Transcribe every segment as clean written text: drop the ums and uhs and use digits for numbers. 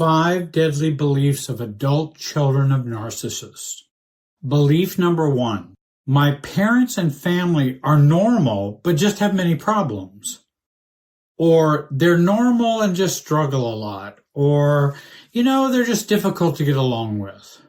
5 deadly beliefs of adult children of narcissists. Belief number 1. My parents and family are normal, but just have many problems. Or they're normal and just struggle a lot. Or, they're just difficult to get along with.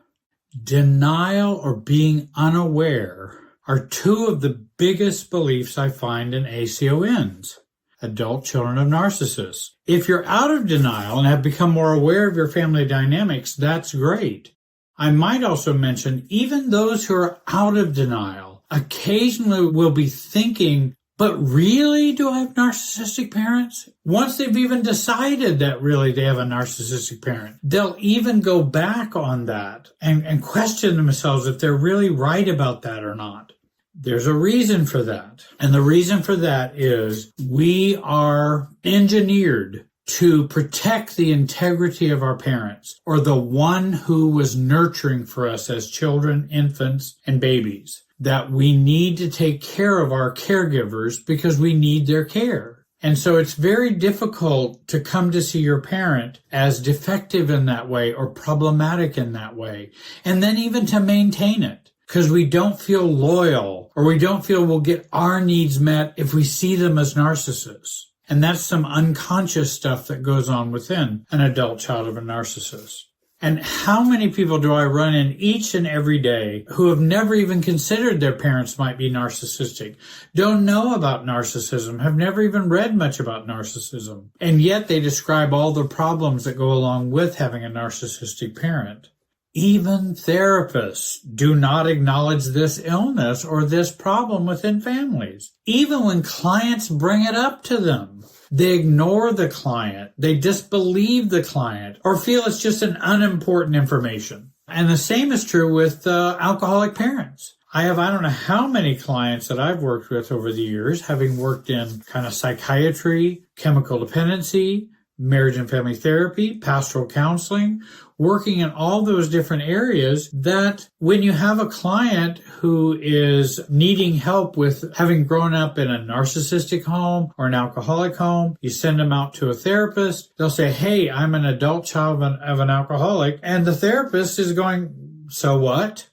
Denial or being unaware are 2 of the biggest beliefs I find in ACONs, adult children of narcissists. If you're out of denial and have become more aware of your family dynamics, that's great. I might also mention even those who are out of denial occasionally will be thinking, but really, do I have narcissistic parents? Once they've even decided that really they have a narcissistic parent, they'll even go back on that and question themselves if they're really right about that or not. There's a reason for that. And the reason for that is we are engineered to protect the integrity of our parents, or the one who was nurturing for us as children, infants, and babies. That we need to take care of our caregivers because we need their care. And so it's very difficult to come to see your parent as defective in that way or problematic in that way. And then even to maintain it. Because we don't feel loyal or we don't feel we'll get our needs met if we see them as narcissists. And that's some unconscious stuff that goes on within an adult child of a narcissist. And how many people do I run in each and every day who have never even considered their parents might be narcissistic, don't know about narcissism, have never even read much about narcissism, and yet they describe all the problems that go along with having a narcissistic parent. Even therapists do not acknowledge this illness or this problem within families. Even when clients bring it up to them, they ignore the client, they disbelieve the client, or feel it's just an unimportant information. And the same is true with alcoholic parents. I don't know how many clients that I've worked with over the years, having worked in kind of psychiatry, chemical dependency, marriage and family therapy, pastoral counseling, working in all those different areas, that when you have a client who is needing help with having grown up in a narcissistic home or an alcoholic home, you send them out to a therapist, they'll say, hey, I'm an adult child of an alcoholic, and the therapist is going, so what?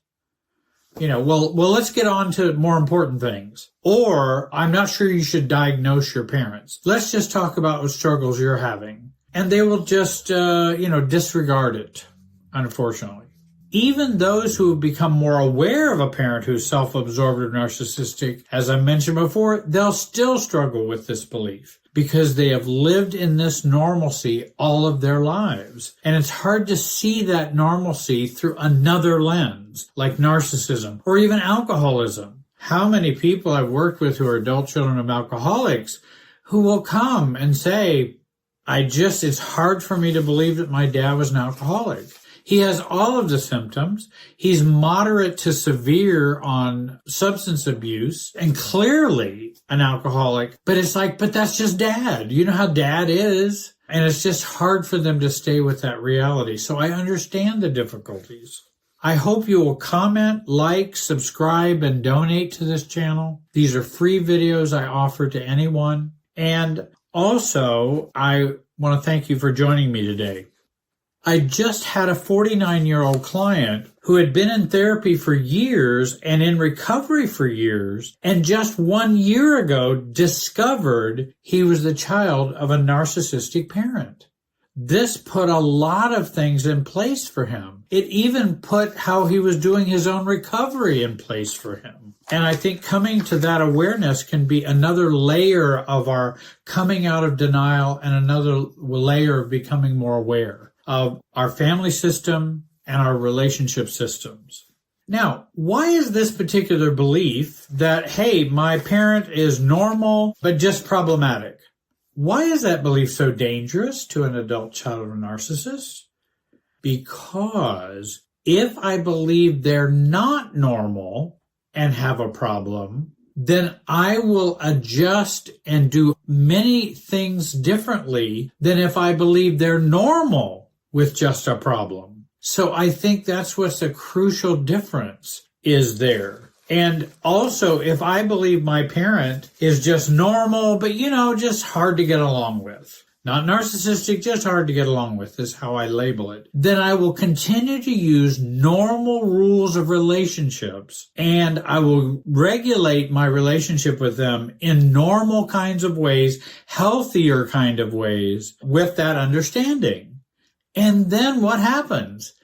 Well, let's get on to more important things. Or, I'm not sure you should diagnose your parents. Let's just talk about what struggles you're having. And they will just, disregard it, unfortunately. Even those who have become more aware of a parent who's self-absorbed or narcissistic, as I mentioned before, they'll still struggle with this belief because they have lived in this normalcy all of their lives. And it's hard to see that normalcy through another lens, like narcissism or even alcoholism. How many people I've worked with who are adult children of alcoholics who will come and say, it's hard for me to believe that my dad was an alcoholic. He has all of the symptoms. He's moderate to severe on substance abuse and clearly an alcoholic. But it's but that's just dad. You know how dad is. And it's just hard for them to stay with that reality. So I understand the difficulties. I hope you will comment, like, subscribe, and donate to this channel. These are free videos I offer to anyone. And also, I want to thank you for joining me today. I just had a 49-year-old client who had been in therapy for years and in recovery for years, and just 1 year ago discovered he was the child of a narcissistic parent. This put a lot of things in place for him. It even put how he was doing his own recovery in place for him. And I think coming to that awareness can be another layer of our coming out of denial and another layer of becoming more aware of our family system and our relationship systems. Now, why is this particular belief that, hey, my parent is normal but just problematic? Why is that belief so dangerous to an adult child of a narcissist? Because if I believe they're not normal and have a problem, then I will adjust and do many things differently than if I believe they're normal with just a problem. So I think that's what's the crucial difference is there. And also, if I believe my parent is just normal, but just hard to get along with, not narcissistic, just hard to get along with is how I label it, then I will continue to use normal rules of relationships, and I will regulate my relationship with them in normal kinds of ways, healthier kind of ways, with that understanding. And then what happens?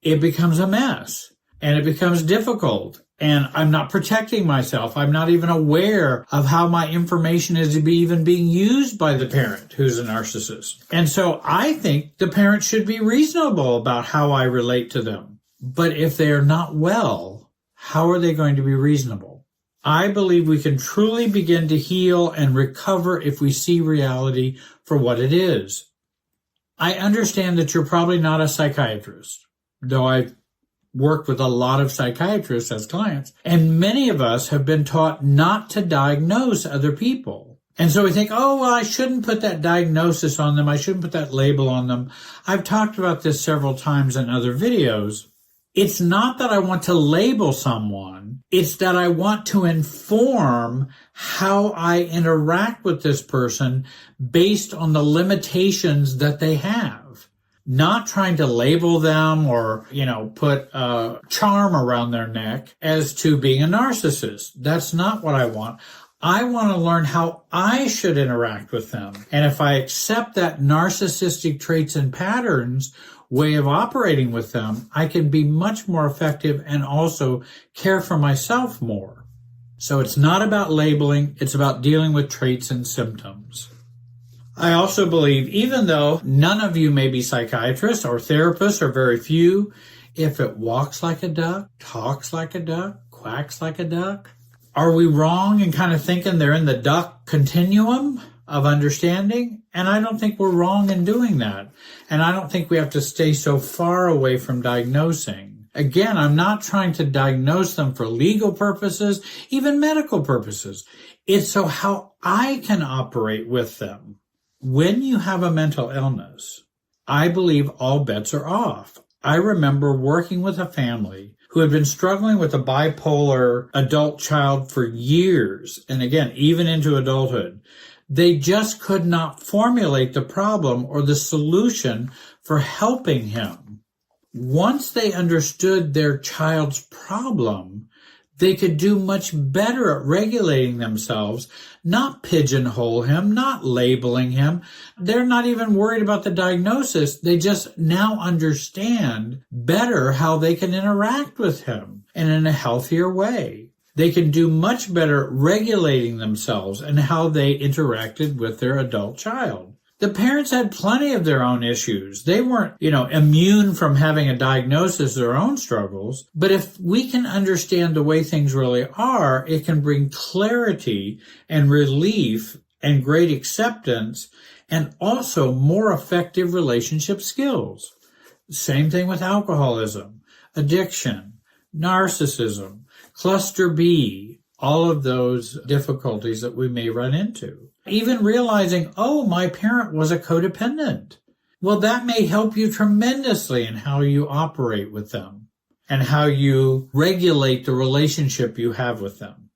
It becomes a mess, and it becomes difficult. And I'm not protecting myself. I'm not even aware of how my information is even being used by the parent who's a narcissist. And so I think the parent should be reasonable about how I relate to them. But if they are not well, how are they going to be reasonable? I believe we can truly begin to heal and recover if we see reality for what it is. I understand that you're probably not a psychiatrist, though I've worked with a lot of psychiatrists as clients, and many of us have been taught not to diagnose other people. And so we think, oh, well, I shouldn't put that diagnosis on them. I shouldn't put that label on them. I've talked about this several times in other videos. It's not that I want to label someone. It's that I want to inform how I interact with this person based on the limitations that they have. Not trying to label them or, put a charm around their neck as to being a narcissist. That's not what I want. I want to learn how I should interact with them. And if I accept that narcissistic traits and patterns way of operating with them, I can be much more effective and also care for myself more. So it's not about labeling. It's about dealing with traits and symptoms. I also believe, even though none of you may be psychiatrists or therapists, or very few, if it walks like a duck, talks like a duck, quacks like a duck, are we wrong in kind of thinking they're in the duck continuum of understanding? And I don't think we're wrong in doing that. And I don't think we have to stay so far away from diagnosing. Again, I'm not trying to diagnose them for legal purposes, even medical purposes. It's so how I can operate with them. When you have a mental illness, I believe all bets are off. I remember working with a family who had been struggling with a bipolar adult child for years, and again, even into adulthood. They just could not formulate the problem or the solution for helping him. Once they understood their child's problem, they could do much better at regulating themselves, not pigeonhole him, not labeling him. They're not even worried about the diagnosis. They just now understand better how they can interact with him and in a healthier way. They can do much better at regulating themselves and how they interacted with their adult child. The parents had plenty of their own issues. They weren't, immune from having a diagnosis of their own struggles. But if we can understand the way things really are, it can bring clarity and relief and great acceptance and also more effective relationship skills. Same thing with alcoholism, addiction, narcissism, cluster B, all of those difficulties that we may run into. Even realizing, my parent was a codependent. Well, that may help you tremendously in how you operate with them and how you regulate the relationship you have with them.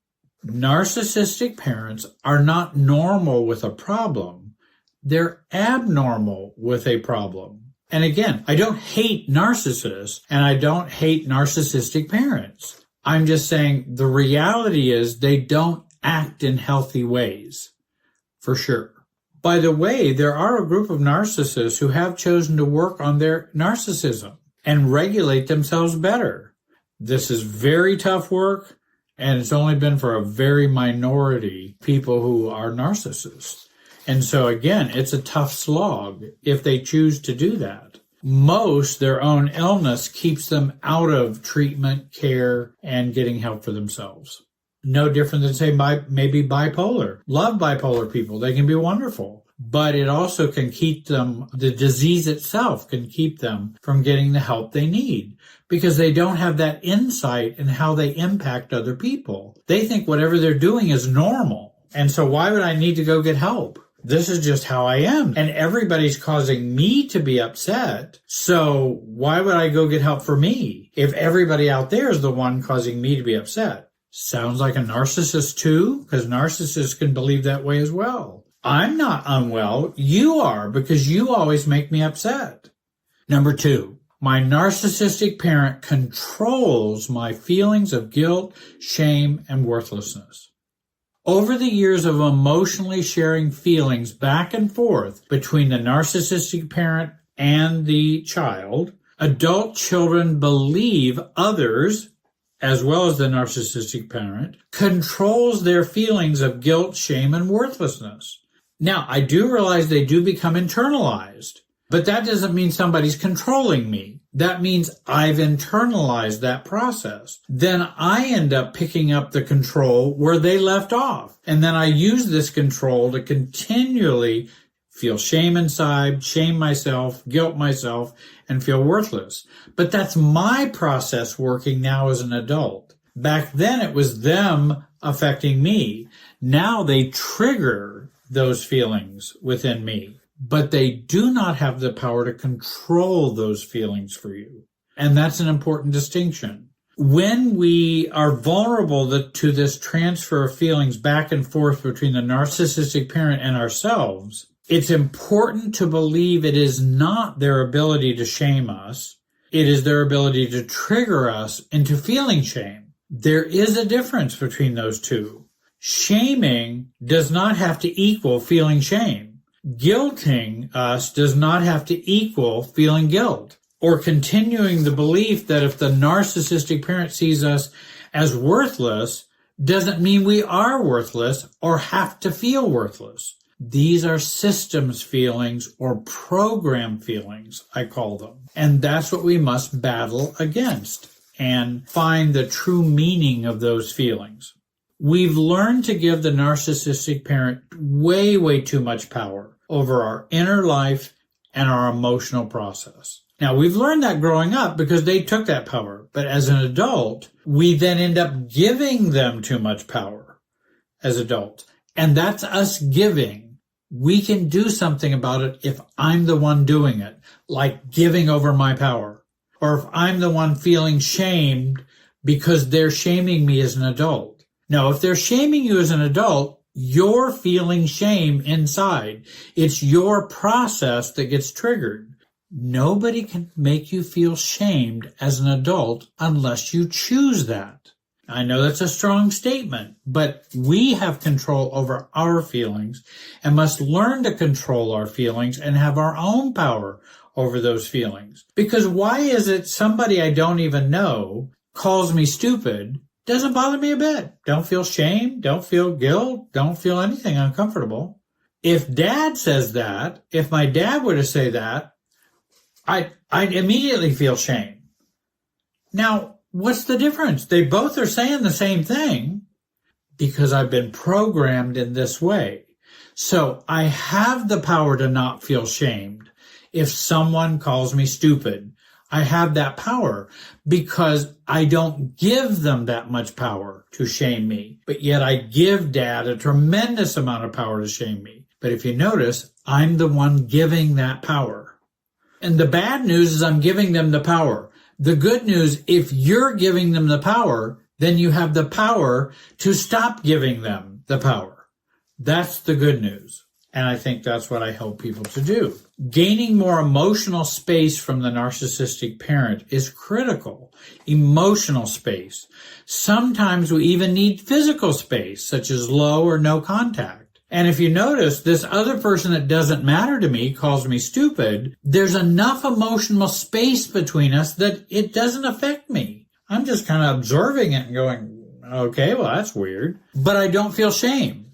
Narcissistic parents are not normal with a problem. They're abnormal with a problem. And again, I don't hate narcissists and I don't hate narcissistic parents. I'm just saying the reality is they don't act in healthy ways. For sure. By the way, there are a group of narcissists who have chosen to work on their narcissism and regulate themselves better. This is very tough work, and it's only been for a very minority people who are narcissists. And so again, it's a tough slog if they choose to do that. Most, their own illness keeps them out of treatment, care, and getting help for themselves. No different than, say, maybe bipolar. Love bipolar people. They can be wonderful. But it also can keep them, the disease itself can keep them from getting the help they need because they don't have that insight in how they impact other people. They think whatever they're doing is normal. And so why would I need to go get help? This is just how I am. And everybody's causing me to be upset. So why would I go get help for me if everybody out there is the one causing me to be upset? Sounds like a narcissist too, because narcissists can believe that way as well. I'm not unwell. You are, because you always make me upset. Number 2, my narcissistic parent controls my feelings of guilt, shame, and worthlessness. Over the years of emotionally sharing feelings back and forth between the narcissistic parent and the child, adult children believe others, as well as the narcissistic parent, controls their feelings of guilt, shame, and worthlessness. Now, I do realize they do become internalized, but that doesn't mean somebody's controlling me. That means I've internalized that process. Then I end up picking up the control where they left off. And then I use this control to continually feel shame inside, shame myself, guilt myself, and feel worthless. But that's my process working now as an adult. Back then it was them affecting me. Now they trigger those feelings within me, but they do not have the power to control those feelings for you. And that's an important distinction. When we are vulnerable to this transfer of feelings back and forth between the narcissistic parent and ourselves, it's important to believe it is not their ability to shame us. It is their ability to trigger us into feeling shame. There is a difference between those two. Shaming does not have to equal feeling shame. Guilting us does not have to equal feeling guilt, or continuing the belief that if the narcissistic parent sees us as worthless doesn't mean we are worthless or have to feel worthless. These are systems feelings or program feelings, I call them. And that's what we must battle against and find the true meaning of those feelings. We've learned to give the narcissistic parent way, way too much power over our inner life and our emotional process. Now, we've learned that growing up because they took that power. But as an adult, we then end up giving them too much power as adults. And that's us giving. We can do something about it if I'm the one doing it, like giving over my power. Or if I'm the one feeling shamed because they're shaming me as an adult. Now, if they're shaming you as an adult, you're feeling shame inside. It's your process that gets triggered. Nobody can make you feel shamed as an adult unless you choose that. I know that's a strong statement, but we have control over our feelings and must learn to control our feelings and have our own power over those feelings. Because why is it somebody I don't even know calls me stupid? Doesn't bother me a bit. Don't feel shame, don't feel guilt, don't feel anything uncomfortable. If Dad says that, if my dad were to say that, I'd immediately feel shame. Now, what's the difference? They both are saying the same thing because I've been programmed in this way. So I have the power to not feel shamed. If someone calls me stupid, I have that power because I don't give them that much power to shame me. But yet I give Dad a tremendous amount of power to shame me. But if you notice, I'm the one giving that power. And the bad news is I'm giving them the power. The good news, if you're giving them the power, then you have the power to stop giving them the power. That's the good news. And I think that's what I help people to do. Gaining more emotional space from the narcissistic parent is critical. Emotional space. Sometimes we even need physical space, such as low or no contact. And if you notice, this other person that doesn't matter to me calls me stupid, there's enough emotional space between us that it doesn't affect me. I'm just kind of observing it and going, okay, well, that's weird. But I don't feel shame.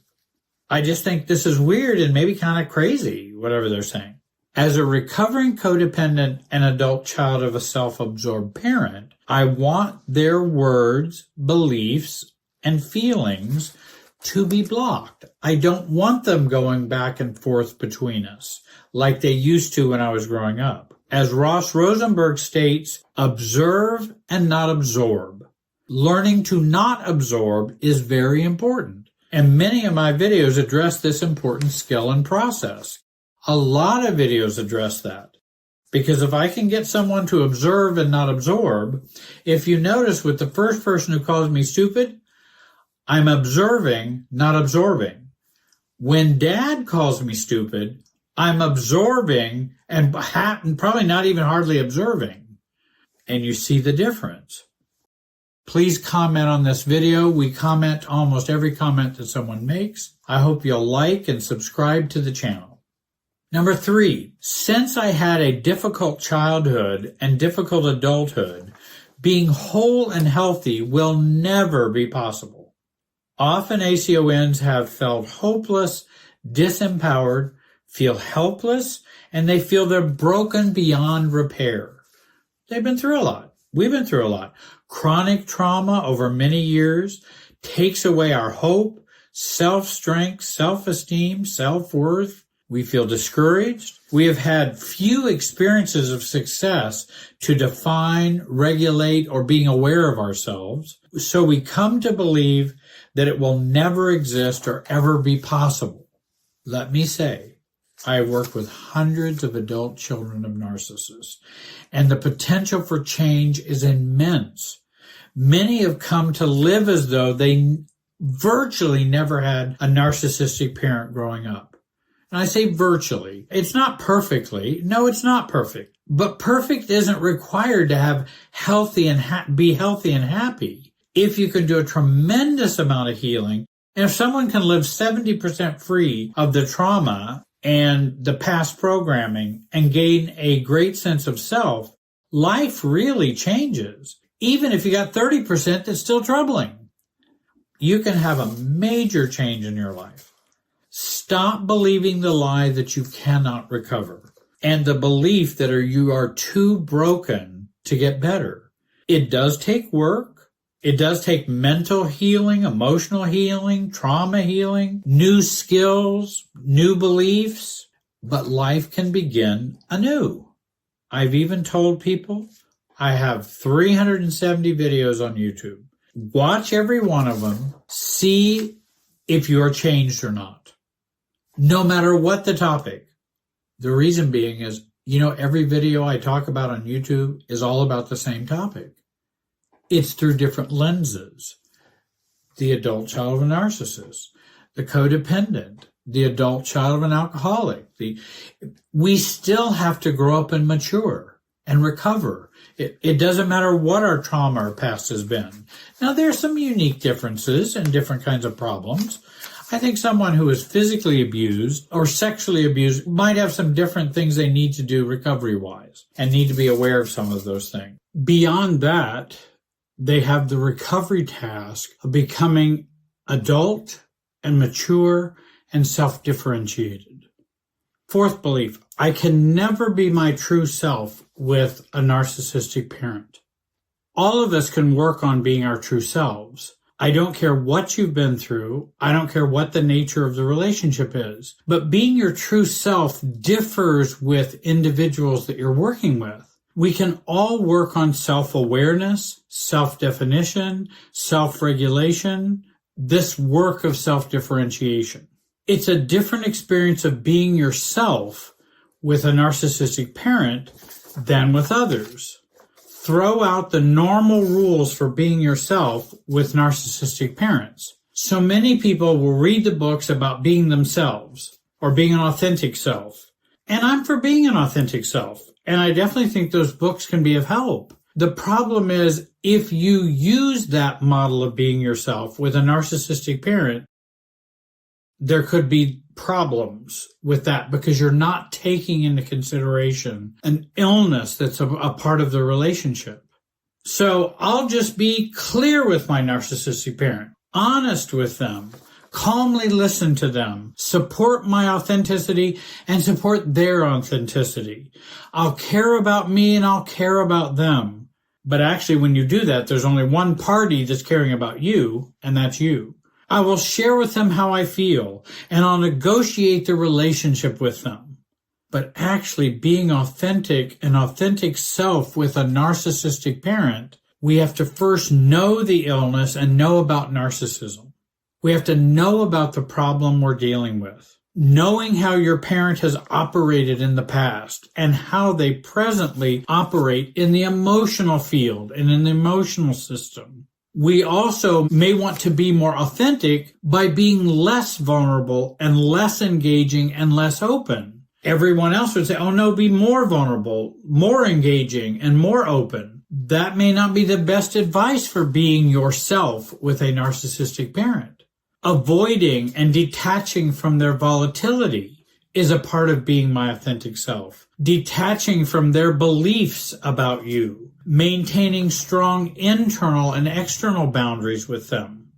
I just think this is weird and maybe kind of crazy, whatever they're saying. As a recovering codependent and adult child of a self-absorbed parent, I want their words, beliefs, and feelings to be blocked. I don't want them going back and forth between us like they used to when I was growing up. As Ross Rosenberg states, observe and not absorb. Learning to not absorb is very important. And many of my videos address this important skill and process. A lot of videos address that. Because if I can get someone to observe and not absorb, if you notice with the first person who calls me stupid, I'm observing, not absorbing. When dad calls me stupid, I'm absorbing and probably not even hardly observing. And you see the difference. Please comment on this video. We comment almost every comment that someone makes. I hope you'll like and subscribe to the channel. Number 3, since I had a difficult childhood and difficult adulthood, being whole and healthy will never be possible. Often ACONs have felt hopeless, disempowered, feel helpless, and they feel they're broken beyond repair. They've been through a lot. We've been through a lot. Chronic trauma over many years takes away our hope, self-strength, self-esteem, self-worth. We feel discouraged. We have had few experiences of success to define, regulate, or being aware of ourselves. So we come to believe that it will never exist or ever be possible. Let me say, I work with hundreds of adult children of narcissists, and the potential for change is immense. Many have come to live as though they virtually never had a narcissistic parent growing up. And I say virtually. It's not perfectly. No, it's not perfect. But perfect isn't required to have healthy and be healthy and happy. If you can do a tremendous amount of healing, and if someone can live 70% free of the trauma and the past programming and gain a great sense of self, life really changes. Even if you got 30% that's still troubling, you can have a major change in your life. Stop believing the lie that you cannot recover and the belief that you are too broken to get better. It does take work. It does take mental healing, emotional healing, trauma healing, new skills, new beliefs, but life can begin anew. I've even told people I have 370 videos on YouTube. Watch every one of them. See if you are changed or not. No matter what the topic. The reason being is, every video I talk about on YouTube is all about the same topic. It's through different lenses. The adult child of a narcissist, the codependent, the adult child of an alcoholic. We still have to grow up and mature and recover. It doesn't matter what our trauma or past has been. Now, there's some unique differences and different kinds of problems. I think someone who is physically abused or sexually abused might have some different things they need to do recovery-wise and need to be aware of some of those things. Beyond that, they have the recovery task of becoming adult and mature and self-differentiated. 4th belief, I can never be my true self with a narcissistic parent. All of us can work on being our true selves. I don't care what you've been through. I don't care what the nature of the relationship is. But being your true self differs with individuals that you're working with. We can all work on self-awareness, self-definition, self-regulation, this work of self-differentiation. It's a different experience of being yourself with a narcissistic parent than with others. Throw out the normal rules for being yourself with narcissistic parents. So many people will read the books about being themselves or being an authentic self. And I'm for being an authentic self. And I definitely think those books can be of help. The problem is if you use that model of being yourself with a narcissistic parent, there could be problems with that because you're not taking into consideration an illness that's a part of the relationship. So I'll just be clear with my narcissistic parent, honest with them, calmly listen to them, support my authenticity, and support their authenticity. I'll care about me and I'll care about them. But actually, when you do that, there's only one party that's caring about you, and that's you. I will share with them how I feel, and I'll negotiate the relationship with them. But actually, being authentic, an authentic self with a narcissistic parent, we have to first know the illness and know about narcissism. We have to know about the problem we're dealing with. Knowing how your parent has operated in the past and how they presently operate in the emotional field and in the emotional system. We also may want to be more authentic by being less vulnerable and less engaging and less open. Everyone else would say, oh no, be more vulnerable, more engaging, and more open. That may not be the best advice for being yourself with a narcissistic parent. Avoiding and detaching from their volatility is a part of being my authentic self. Detaching from their beliefs about you. Maintaining strong internal and external boundaries with them.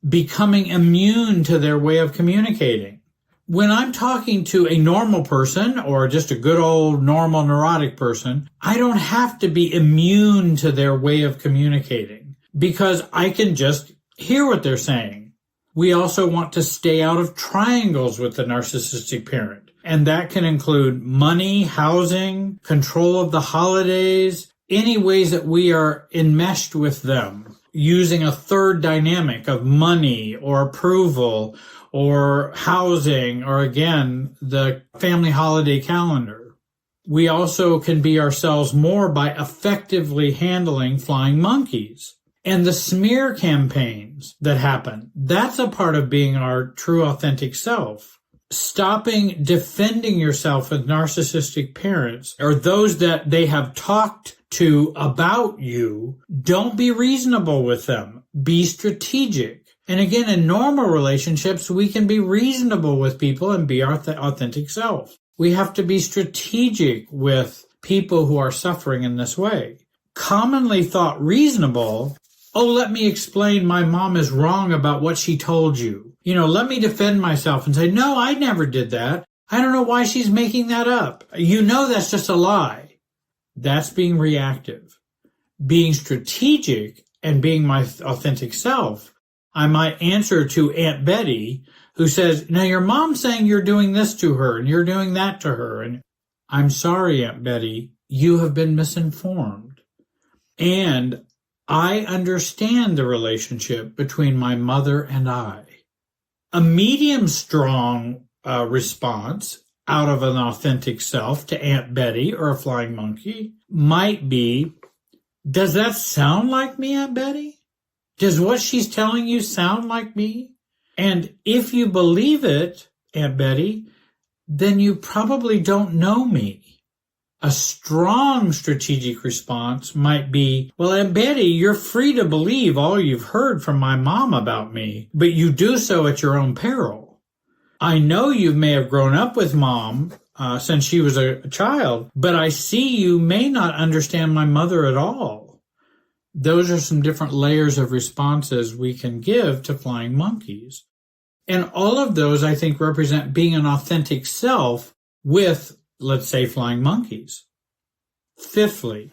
Becoming immune to their way of communicating. When I'm talking to a normal person or just a good old normal neurotic person, I don't have to be immune to their way of communicating because I can just hear what they're saying. We also want to stay out of triangles with the narcissistic parent, and that can include money, housing, control of the holidays, any ways that we are enmeshed with them, using a third dynamic of money or approval or housing, or again, the family holiday calendar. We also can be ourselves more by effectively handling flying monkeys. And the smear campaigns that happen, that's a part of being our true authentic self. Stopping defending yourself with narcissistic parents or those that they have talked to about you, don't be reasonable with them. Be strategic. And again, in normal relationships, we can be reasonable with people and be our authentic self. We have to be strategic with people who are suffering in this way. Commonly thought reasonable, oh, let me explain my mom is wrong about what she told you. Let me defend myself and say, no, I never did that. I don't know why she's making that up. That's just a lie. That's being reactive. Being strategic and being my authentic self, I might answer to Aunt Betty, who says, now your mom's saying you're doing this to her and you're doing that to her. And I'm sorry, Aunt Betty, you have been misinformed. And I understand the relationship between my mother and I. A medium strong response out of an authentic self to Aunt Betty or a flying monkey might be, does that sound like me, Aunt Betty? Does what she's telling you sound like me? And if you believe it, Aunt Betty, then you probably don't know me. A strong strategic response might be, well, Aunt Betty, you're free to believe all you've heard from my mom about me, but you do so at your own peril. I know you may have grown up with mom since she was a child, but I see you may not understand my mother at all. Those are some different layers of responses we can give to flying monkeys. And all of those, I think, represent being an authentic self with, let's say, flying monkeys. Fifthly,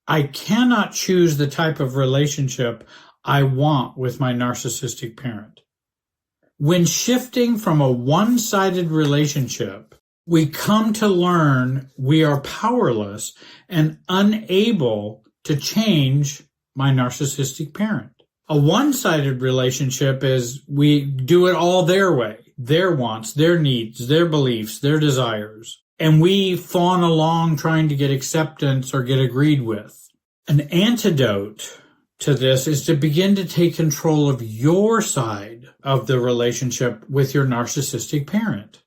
I cannot choose the type of relationship I want with my narcissistic parent. When shifting from a one-sided relationship, we come to learn we are powerless and unable to change my narcissistic parent. A one-sided relationship is we do it all their way, their wants, their needs, their beliefs, their desires, and we fawn along trying to get acceptance or get agreed with. An antidote to this is to begin to take control of your side of the relationship with your narcissistic parent.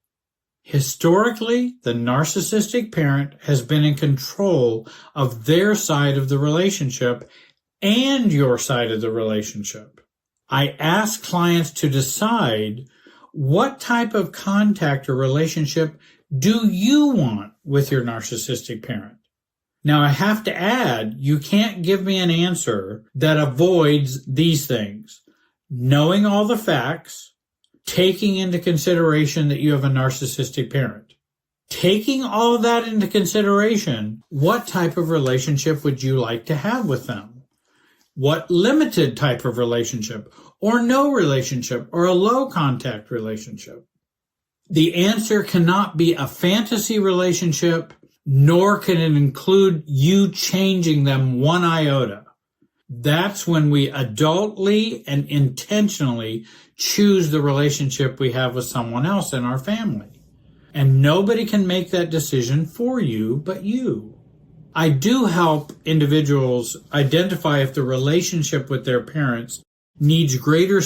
Historically, the narcissistic parent has been in control of their side of the relationship and your side of the relationship. I ask clients to decide what type of contact or relationship do you want with your narcissistic parent. Now, I have to add, you can't give me an answer that avoids these things. Knowing all the facts, taking into consideration that you have a narcissistic parent. Taking all of that into consideration, what type of relationship would you like to have with them? What limited type of relationship, or no relationship, or a low contact relationship? The answer cannot be a fantasy relationship, nor can it include you changing them one iota. That's when we adultly and intentionally choose the relationship we have with someone else in our family. And nobody can make that decision for you but you. I do help individuals identify if the relationship with their parents needs greater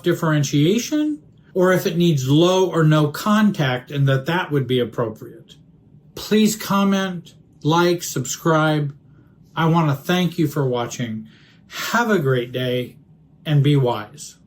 self-differentiation, or if it needs low or no contact and that would be appropriate. Please comment, like, subscribe. I want to thank you for watching. Have a great day and be wise.